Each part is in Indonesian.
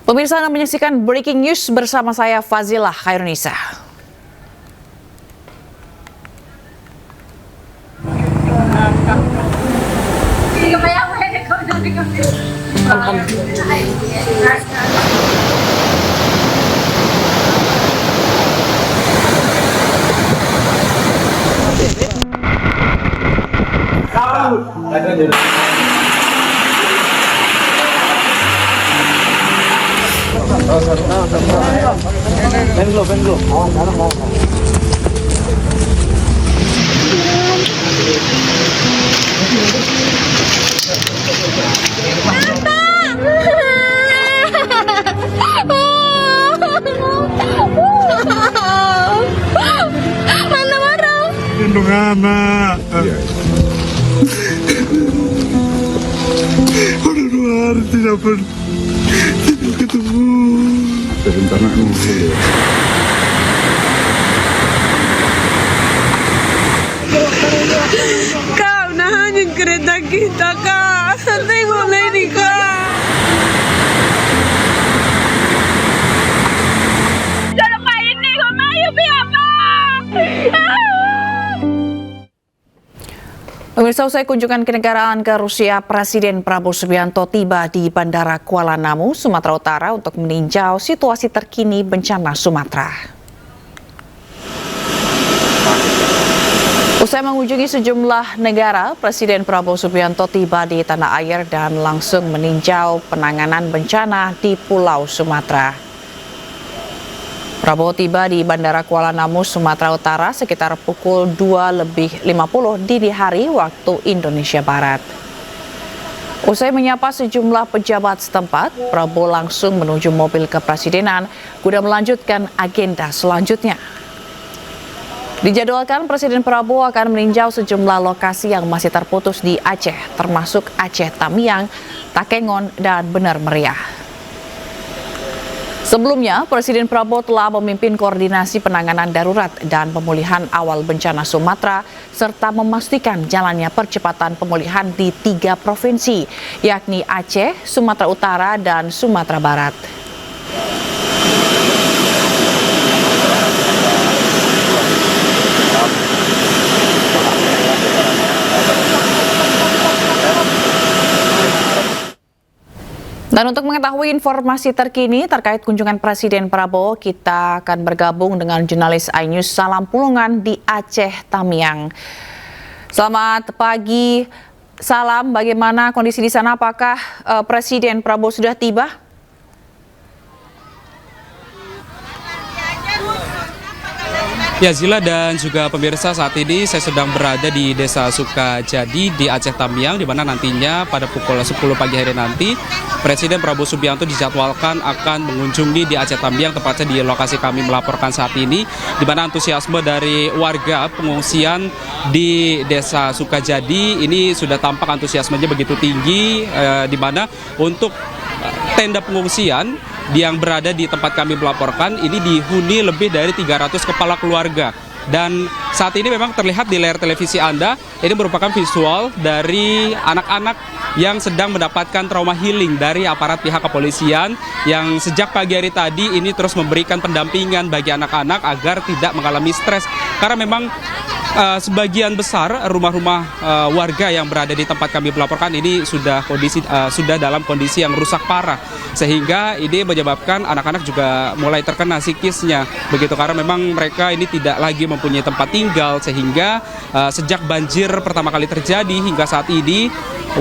Pemirsa, Anda menyaksikan Breaking News bersama saya Fazilah Khairunisa. Lindung anak. Udah 2 hari tidak ketemu. Sebentar nak nunggu. Kak, nahanin kereta kita, Kak. Tengok na ini, Kak. Jangan main ni, kau main apa? Pemirsa, usai kunjungan kenegaraan ke Rusia, Presiden Prabowo Subianto tiba di Bandara Kuala Namu, Sumatera Utara untuk meninjau situasi terkini bencana Sumatera. Usai mengunjungi sejumlah negara, Presiden Prabowo Subianto tiba di tanah air dan langsung meninjau penanganan bencana di Pulau Sumatera. Prabowo tiba di Bandara Kuala Namu, Sumatera Utara sekitar pukul 2:50 dini hari waktu Indonesia Barat. Usai menyapa sejumlah pejabat setempat, Prabowo langsung menuju mobil kepresidenan guna melanjutkan agenda selanjutnya. Dijadwalkan Presiden Prabowo akan meninjau sejumlah lokasi yang masih terputus di Aceh, termasuk Aceh Tamiang, Takengon, dan Bener Meriah. Sebelumnya, Presiden Prabowo telah memimpin koordinasi penanganan darurat dan pemulihan awal bencana Sumatera, serta memastikan jalannya percepatan pemulihan di 3 provinsi, yakni Aceh, Sumatera Utara, dan Sumatera Barat. Dan untuk mengetahui informasi terkini terkait kunjungan Presiden Prabowo, kita akan bergabung dengan jurnalis iNews Salam Pulungan di Aceh Tamiang. Selamat pagi, Salam. Bagaimana kondisi di sana? Apakah Presiden Prabowo sudah tiba? Ya, Zila dan juga pemirsa, saat ini saya sedang berada di Desa Sukajadi di Aceh Tamiang, di mana nantinya pada pukul 10 pagi hari nanti Presiden Prabowo Subianto dijadwalkan akan mengunjungi di Aceh Tamiang, tepatnya di lokasi kami melaporkan saat ini, di mana antusiasme dari warga pengungsian di Desa Sukajadi ini sudah tampak antusiasmenya begitu tinggi, di mana untuk tenda pengungsian yang berada di tempat kami melaporkan ini dihuni lebih dari 300 kepala keluarga. Dan saat ini memang terlihat di layar televisi Anda, ini merupakan visual dari anak-anak yang sedang mendapatkan trauma healing dari aparat pihak kepolisian yang sejak pagi hari tadi ini terus memberikan pendampingan bagi anak-anak agar tidak mengalami stres. Karena memang sebagian besar rumah-rumah warga yang berada di tempat kami melaporkan ini sudah dalam kondisi yang rusak parah, sehingga ini menyebabkan anak-anak juga mulai terkena psikisnya begitu, karena memang mereka ini tidak lagi mempunyai tempat tinggal, sehingga sejak banjir pertama kali terjadi hingga saat ini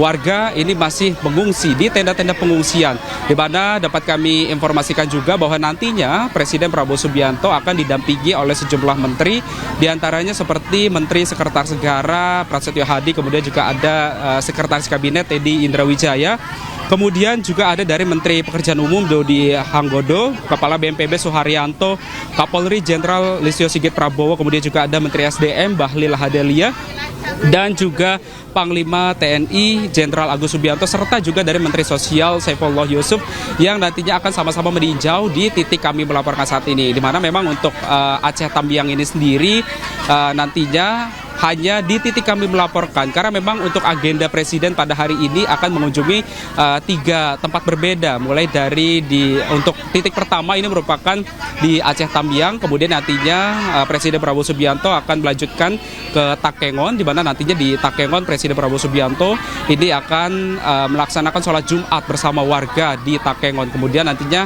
warga ini masih mengungsi di tenda-tenda pengungsian, di mana dapat kami informasikan juga bahwa nantinya Presiden Prabowo Subianto akan didampingi oleh sejumlah menteri, diantaranya seperti Menteri Sekretaris Negara Prasetyo Hadi, kemudian juga ada Sekretaris Kabinet Teddy Indrawijaya, kemudian juga ada dari Menteri Pekerjaan Umum Dodi Hanggodo, Kepala BNPB Suharyanto, Kapolri Jenderal Listio Sigit Prabowo, kemudian juga ada Menteri SDM Bahlil Lahadalia, dan juga Panglima TNI Jenderal Agus Subianto, serta juga dari Menteri Sosial Saifullah Yusuf yang nantinya akan sama-sama meninjau di titik kami melaporkan saat ini, di mana memang untuk Aceh Tamiang ini sendiri nantinya hanya di titik kami melaporkan, karena memang untuk agenda Presiden pada hari ini akan mengunjungi 3 tempat berbeda, mulai dari untuk titik pertama ini merupakan di Aceh Tamiang, kemudian nantinya Presiden Prabowo Subianto akan melanjutkan ke Takengon, di mana nantinya di Takengon Presiden Prabowo Subianto ini akan melaksanakan sholat Jumat bersama warga di Takengon. Kemudian nantinya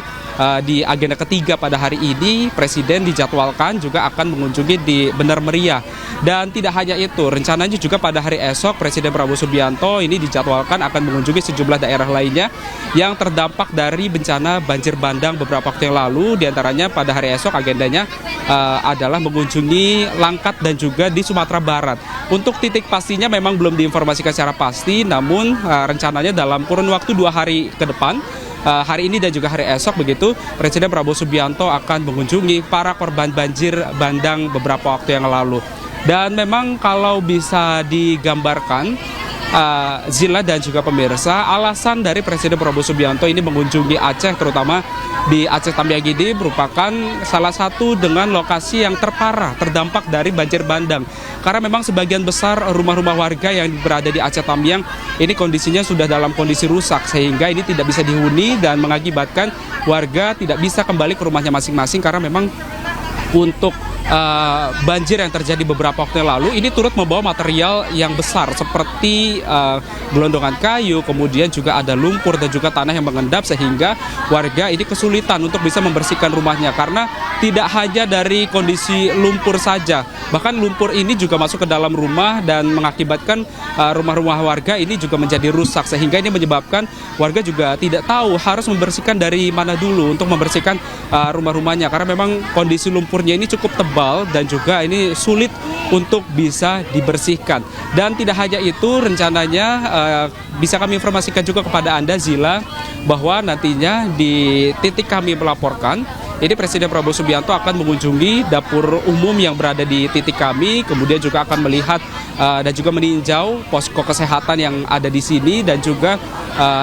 di agenda ketiga pada hari ini Presiden dijadwalkan juga akan mengunjungi di Bener Meriah. Dan tidak hanya itu, rencananya juga pada hari esok Presiden Prabowo Subianto ini dijadwalkan akan mengunjungi sejumlah daerah lainnya yang terdampak dari bencana banjir bandang beberapa waktu yang lalu. Di antaranya pada hari esok agendanya adalah mengunjungi Langkat dan juga di Sumatera Barat. Untuk titik pastinya memang belum diinformasikan secara pasti, namun rencananya dalam kurun waktu 2 hari ke depan, hari ini dan juga hari esok begitu, Presiden Prabowo Subianto akan mengunjungi para korban banjir bandang beberapa waktu yang lalu. Dan memang kalau bisa digambarkan, Zila dan juga pemirsa, alasan dari Presiden Prabowo Subianto ini mengunjungi Aceh, terutama di Aceh Tamiang ini merupakan salah satu dengan lokasi yang terparah terdampak dari banjir bandang. Karena memang sebagian besar rumah-rumah warga yang berada di Aceh Tamiang ini kondisinya sudah dalam kondisi rusak, sehingga ini tidak bisa dihuni dan mengakibatkan warga tidak bisa kembali ke rumahnya masing-masing, karena memang untuk banjir yang terjadi beberapa waktu yang lalu ini turut membawa material yang besar seperti gelondongan kayu, kemudian juga ada lumpur dan juga tanah yang mengendap, sehingga warga ini kesulitan untuk bisa membersihkan rumahnya. Karena tidak hanya dari kondisi lumpur saja, bahkan lumpur ini juga masuk ke dalam rumah dan mengakibatkan rumah-rumah warga ini juga menjadi rusak, sehingga ini menyebabkan warga juga tidak tahu harus membersihkan dari mana dulu untuk membersihkan rumah-rumahnya, karena memang kondisi lumpurnya ini cukup tebal dan juga ini sulit untuk bisa dibersihkan. Dan tidak hanya itu, rencananya bisa kami informasikan juga kepada Anda, Zila, bahwa nantinya di titik kami melaporkan ini Presiden Prabowo Subianto akan mengunjungi dapur umum yang berada di titik kami, kemudian juga akan melihat dan juga meninjau posko kesehatan yang ada di sini, dan juga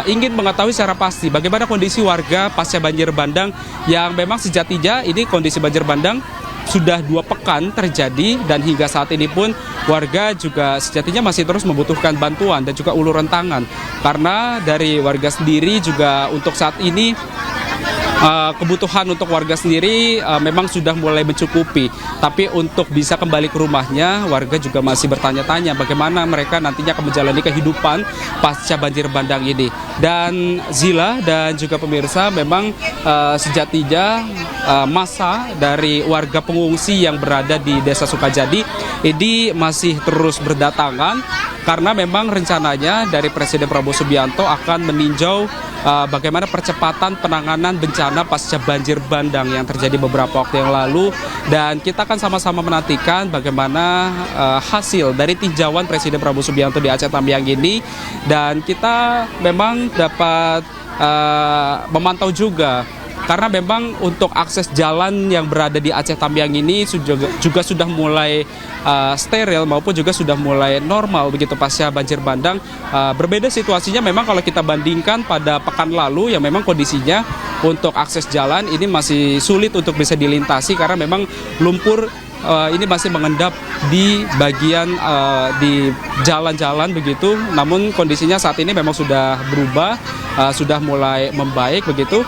ingin mengetahui secara pasti bagaimana kondisi warga pasca banjir bandang yang memang sejatinya ini kondisi banjir bandang sudah 2 pekan terjadi, dan hingga saat ini pun warga juga sejatinya masih terus membutuhkan bantuan dan juga uluran tangan, karena dari warga sendiri juga untuk saat ini kebutuhan untuk warga sendiri memang sudah mulai mencukupi. Tapi untuk bisa kembali ke rumahnya, warga juga masih bertanya-tanya bagaimana mereka nantinya akan menjalani kehidupan pasca banjir bandang ini. Dan Zila dan juga pemirsa, memang sejatinya masa dari warga pengungsi yang berada di Desa Sukajadi ini masih terus berdatangan, karena memang rencananya dari Presiden Prabowo Subianto akan meninjau bagaimana percepatan penanganan bencana pasca banjir bandang yang terjadi beberapa waktu yang lalu. Dan kita akan sama-sama menantikan bagaimana hasil dari tinjauan Presiden Prabowo Subianto di Aceh Tamiang ini. Dan kita memang dapat memantau juga, karena memang untuk akses jalan yang berada di Aceh Tamiang ini juga sudah mulai steril maupun juga sudah mulai normal begitu pasca banjir bandang. Berbeda situasinya memang kalau kita bandingkan pada pekan lalu, yang memang kondisinya untuk akses jalan ini masih sulit untuk bisa dilintasi, karena memang lumpur ini masih mengendap di bagian di jalan-jalan begitu. Namun kondisinya saat ini memang sudah berubah, sudah mulai membaik begitu.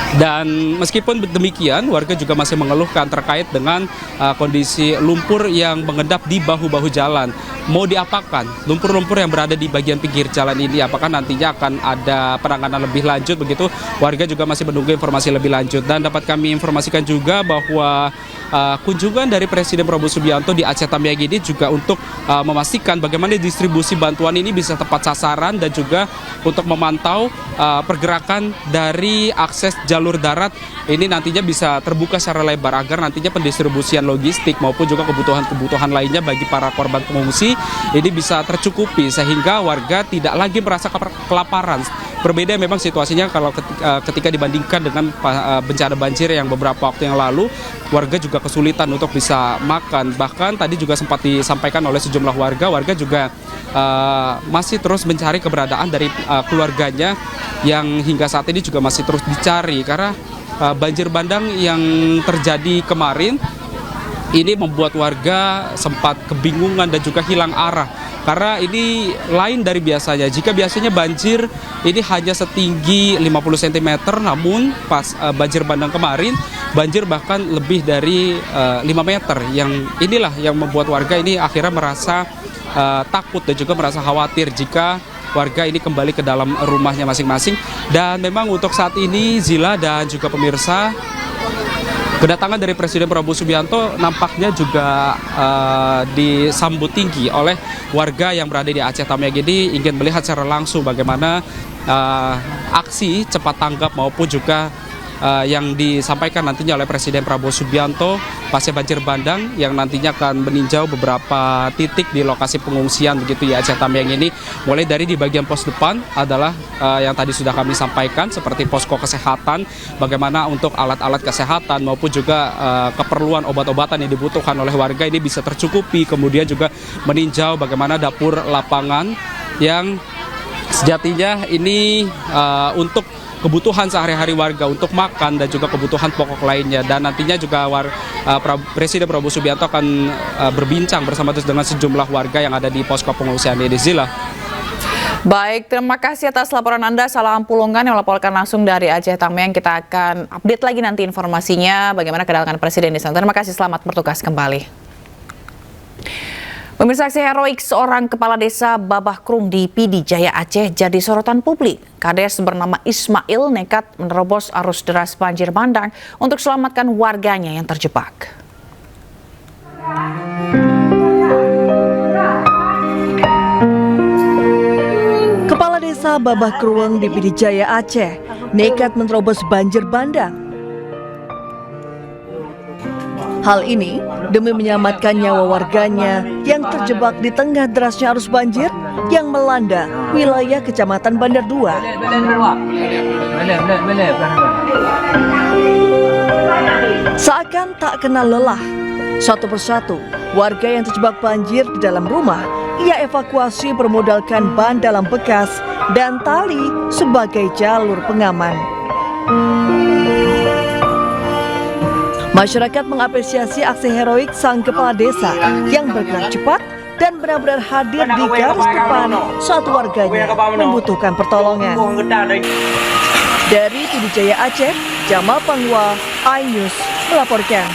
Dan meskipun demikian, warga juga masih mengeluhkan terkait dengan kondisi lumpur yang mengendap di bahu-bahu jalan. Mau diapakan lumpur-lumpur yang berada di bagian pinggir jalan ini? Apakah nantinya akan ada penanganan lebih lanjut begitu? Warga juga masih menunggu informasi lebih lanjut. Dan dapat kami informasikan juga bahwa kunjungan dari Presiden Prabowo Subianto di Aceh Tamiang ini juga untuk memastikan bagaimana distribusi bantuan ini bisa tepat sasaran, dan juga untuk memantau pergerakan dari akses jalur darat ini nantinya bisa terbuka secara lebar, agar nantinya pendistribusian logistik maupun juga kebutuhan-kebutuhan lainnya bagi para korban pengungsi ini bisa tercukupi, sehingga warga tidak lagi merasa kelaparan. Berbeda memang situasinya kalau ketika dibandingkan dengan bencana banjir yang beberapa waktu yang lalu, warga juga kesulitan untuk bisa makan. Bahkan tadi juga sempat disampaikan oleh sejumlah warga juga masih terus mencari keberadaan dari keluarganya yang hingga saat ini juga masih terus dicari, karena banjir bandang yang terjadi kemarin ini membuat warga sempat kebingungan dan juga hilang arah. Karena ini lain dari biasanya. Jika biasanya banjir ini hanya setinggi 50 cm, namun pas banjir bandang kemarin, banjir bahkan lebih dari 5 meter. Yang inilah yang membuat warga ini akhirnya merasa takut dan juga merasa khawatir jika warga ini kembali ke dalam rumahnya masing-masing. Dan memang untuk saat ini Zila dan juga pemirsa, kedatangan dari Presiden Prabowo Subianto nampaknya juga disambut tinggi oleh warga yang berada di Aceh Tamiang ini, ingin melihat secara langsung bagaimana aksi cepat tanggap maupun juga yang disampaikan nantinya oleh Presiden Prabowo Subianto pasca banjir bandang yang nantinya akan meninjau beberapa titik di lokasi pengungsian begitu ya Aceh Tamiang ini. Mulai dari di bagian pos depan adalah yang tadi sudah kami sampaikan seperti posko kesehatan, bagaimana untuk alat-alat kesehatan maupun juga keperluan obat-obatan yang dibutuhkan oleh warga ini bisa tercukupi. Kemudian juga meninjau bagaimana dapur lapangan yang sejatinya ini untuk kebutuhan sehari-hari warga untuk makan dan juga kebutuhan pokok lainnya. Dan nantinya juga Presiden Prabowo Subianto akan berbincang bersama dengan sejumlah warga yang ada di posko pengungsian ini. Zila. Baik, terima kasih atas laporan Anda, Salam Pulungan yang melaporkan langsung dari Aceh Tamiang. Kita akan update lagi nanti informasinya bagaimana kedatangan Presiden di sana. Terima kasih, selamat bertugas kembali. Pemirsa, aksi heroik seorang kepala desa Babah Krung di Pidi Jaya Aceh jadi sorotan publik. Kades bernama Ismail nekat menerobos arus deras banjir bandang untuk selamatkan warganya yang terjebak. Kepala desa Babah Krung di Pidi Jaya Aceh nekat menerobos banjir bandang. Hal ini demi menyelamatkan nyawa warganya yang terjebak di tengah derasnya arus banjir yang melanda wilayah Kecamatan Bandar 2. Seakan tak kenal lelah, satu persatu warga yang terjebak banjir di dalam rumah ia evakuasi bermodalkan ban dalam bekas dan tali sebagai jalur pengaman. Masyarakat mengapresiasi aksi heroik sang kepala desa yang bergerak cepat dan benar-benar hadir di garis depan saat warganya membutuhkan pertolongan. Dari Pidi Jaya Aceh, Jamal Pangwa, iNews melaporkan.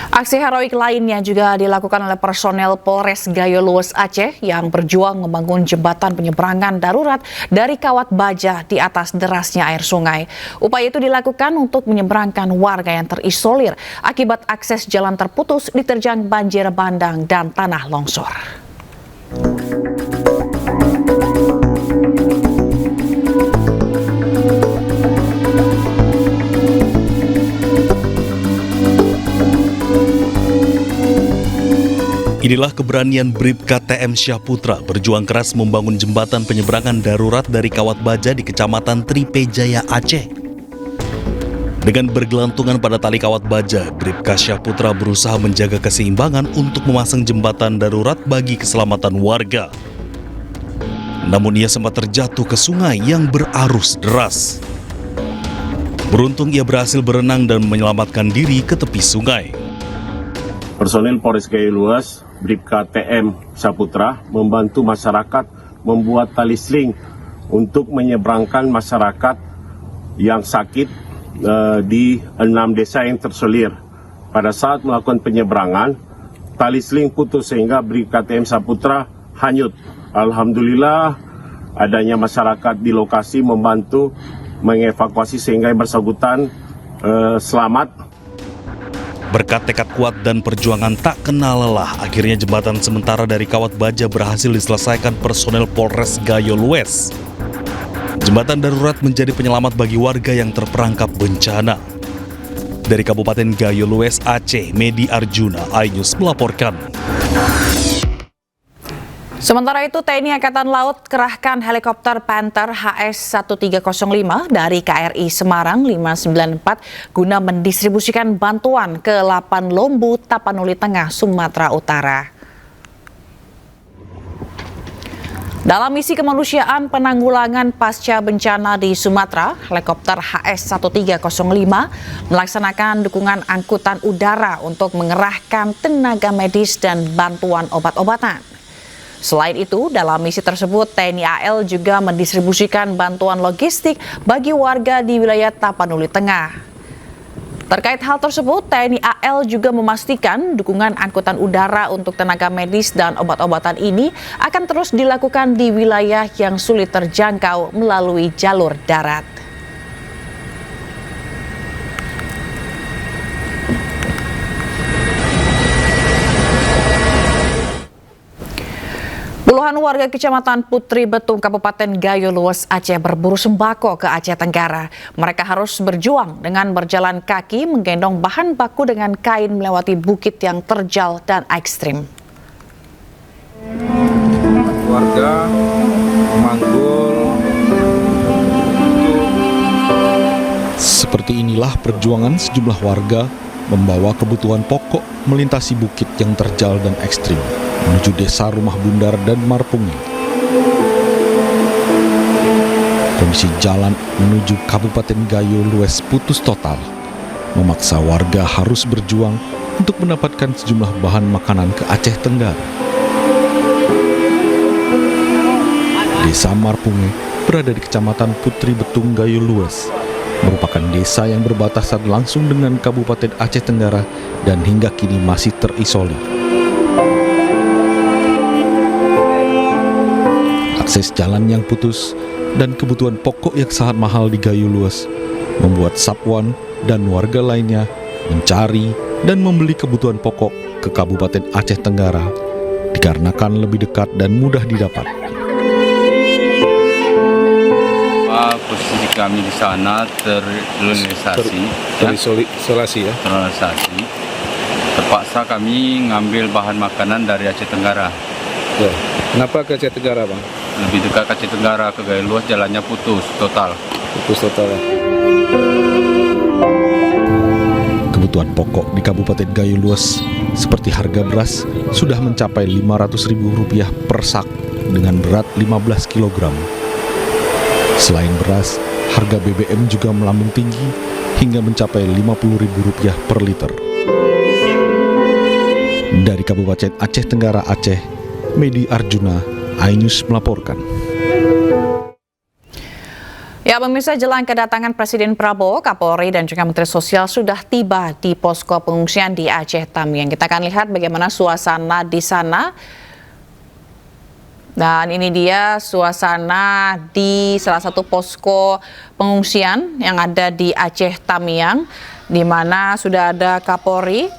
Aksi heroik lainnya juga dilakukan oleh personel Polres Gayo Lues Aceh yang berjuang membangun jembatan penyeberangan darurat dari Kawat Baja di atas derasnya air sungai. Upaya itu dilakukan untuk menyeberangkan warga yang terisolir akibat akses jalan terputus diterjang banjir bandang dan tanah longsor. Inilah keberanian Bribka TM Syahputra berjuang keras membangun jembatan penyeberangan darurat dari Kawat Baja di Kecamatan Tripe Jaya Aceh. Dengan bergelantungan pada tali Kawat Baja, Bribka Syahputra berusaha menjaga keseimbangan untuk memasang jembatan darurat bagi keselamatan warga. Namun ia sempat terjatuh ke sungai yang berarus deras. Beruntung ia berhasil berenang dan menyelamatkan diri ke tepi sungai. Personil Polres Gayo Lues, Bribka TM Syahputra membantu masyarakat membuat tali sling untuk menyeberangkan masyarakat yang sakit di 6 desa yang terselir. Pada saat melakukan penyeberangan, tali sling putus sehingga Bribka TM Syahputra hanyut. Alhamdulillah adanya masyarakat di lokasi membantu mengevakuasi sehingga yang bersangkutan selamat. Berkat tekad kuat dan perjuangan tak kenal lelah, akhirnya jembatan sementara dari Kawat Baja berhasil diselesaikan personel Polres Gayo Lues. Jembatan darurat menjadi penyelamat bagi warga yang terperangkap bencana. Dari Kabupaten Gayo Lues Aceh, Medi Arjuna, iNews melaporkan. Sementara itu, TNI Angkatan Laut kerahkan helikopter Panther HS-1305 dari KRI Semarang 594 guna mendistribusikan bantuan ke Lapan Lombu, Tapanuli Tengah, Sumatera Utara. Dalam misi kemanusiaan penanggulangan pasca bencana di Sumatera, helikopter HS-1305 melaksanakan dukungan angkutan udara untuk mengerahkan tenaga medis dan bantuan obat-obatan. Selain itu, dalam misi tersebut TNI AL juga mendistribusikan bantuan logistik bagi warga di wilayah Tapanuli Tengah. Terkait hal tersebut, TNI AL juga memastikan dukungan angkutan udara untuk tenaga medis dan obat-obatan ini akan terus dilakukan di wilayah yang sulit terjangkau melalui jalur darat. Puluhan warga Kecamatan Putri Betung, Kabupaten Gayo Lues, Aceh berburu sembako ke Aceh Tenggara. Mereka harus berjuang dengan berjalan kaki menggendong bahan baku dengan kain melewati bukit yang terjal dan ekstrim. Warga memanggul. Seperti inilah perjuangan sejumlah warga membawa kebutuhan pokok melintasi bukit yang terjal dan ekstrim menuju desa Rumah Bundar dan Marpungi. Kondisi jalan menuju Kabupaten Gayo Lues putus total, memaksa warga harus berjuang untuk mendapatkan sejumlah bahan makanan ke Aceh Tenggara. Desa Marpungi berada di Kecamatan Putri Betung, Gayo Lues, merupakan desa yang berbatasan langsung dengan Kabupaten Aceh Tenggara dan hingga kini masih terisolir. Akses jalan yang putus dan kebutuhan pokok yang sangat mahal di Gayo Lues membuat Sapwan dan warga lainnya mencari dan membeli kebutuhan pokok ke Kabupaten Aceh Tenggara dikarenakan lebih dekat dan mudah didapat. Posisi kami di sana terisolasi ya. Terpaksa kami ngambil bahan makanan dari Aceh Tenggara. Ya. Kenapa ke Aceh Tenggara, Bang? Lebih dekat ke Aceh Tenggara, ke Gayo Lues jalannya putus total. Kebutuhan pokok di Kabupaten Gayo Lues seperti harga beras sudah mencapai Rp500.000 per sak dengan berat 15 kg. Selain beras, harga BBM juga melambung tinggi hingga mencapai Rp50.000 per liter. Dari Kabupaten Aceh Tenggara, Aceh, Medi Arjuna, iNews melaporkan. Ya, pemirsa, jelang kedatangan Presiden Prabowo, Kapolri dan juga Menteri Sosial sudah tiba di posko pengungsian di Aceh Tamiang. Kita akan lihat bagaimana suasana di sana. Dan ini dia suasana di salah satu posko pengungsian yang ada di Aceh Tamiang, di mana sudah ada Kapolri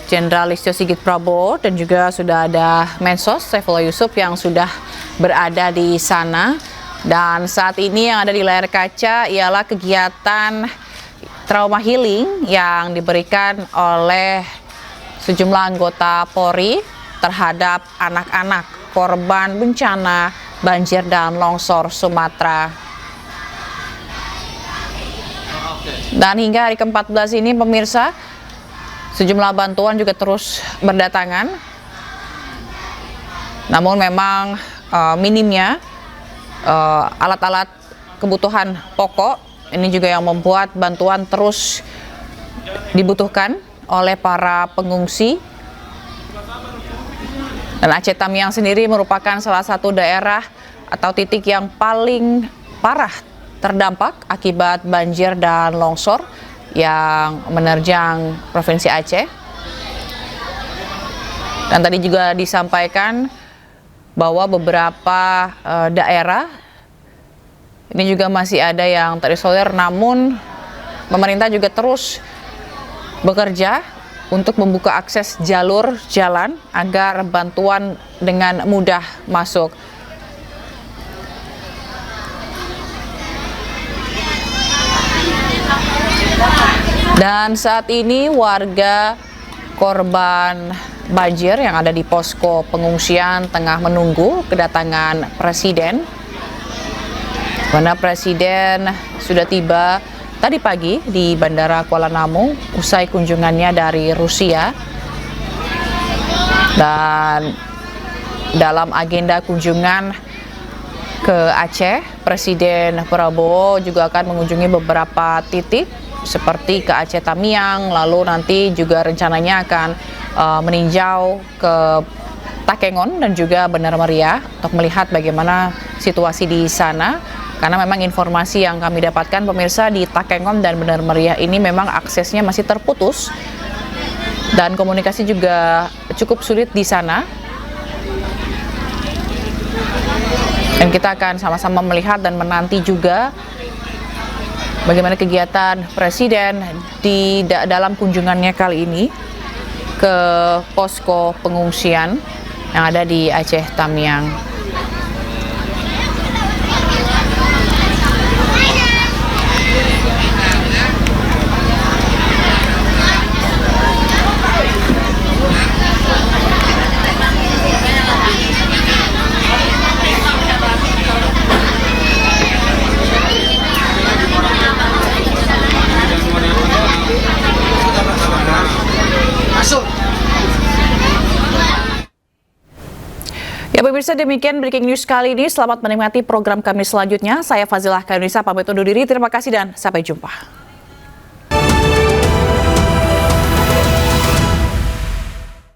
Jenderal Listio Sigit Prabowo dan juga sudah ada Mensos Saifullah Yusuf yang sudah berada di sana. Dan saat ini yang ada di layar kaca ialah kegiatan trauma healing yang diberikan oleh sejumlah anggota Polri terhadap anak-anak korban bencana banjir dan longsor Sumatera. Dan hingga hari ke-14 ini, pemirsa, sejumlah bantuan juga terus berdatangan. Namun memang minimnya alat-alat kebutuhan pokok ini juga yang membuat bantuan terus dibutuhkan oleh para pengungsi. Dan Aceh Tamiang sendiri merupakan salah satu daerah atau titik yang paling parah terdampak akibat banjir dan longsor yang menerjang Provinsi Aceh. Dan tadi juga disampaikan bahwa beberapa daerah ini juga masih ada yang terisolir, namun pemerintah juga terus bekerja untuk membuka akses jalur jalan agar bantuan dengan mudah masuk. Dan saat ini warga korban banjir yang ada di posko pengungsian tengah menunggu kedatangan Presiden. Karena Presiden sudah tiba tadi pagi di Bandara Kuala Namu usai kunjungannya dari Rusia. Dan dalam agenda kunjungan ke Aceh. Presiden Prabowo juga akan mengunjungi beberapa titik seperti ke Aceh Tamiang, lalu nanti juga rencananya akan meninjau ke Takengon dan juga Benar Meriah untuk melihat bagaimana situasi di sana. Karena memang informasi yang kami dapatkan pemirsa, di Takengon dan Benar Meriah ini memang aksesnya masih terputus dan komunikasi juga cukup sulit di sana. Dan kita akan sama-sama melihat dan menanti juga bagaimana kegiatan Presiden di dalam kunjungannya kali ini ke posko pengungsian yang ada di Aceh Tamiang. Ya pemirsa, demikian breaking news kali ini. Selamat menikmati program kami selanjutnya. Saya Fazilah Kaunisa pamit undur diri. Terima kasih dan sampai jumpa.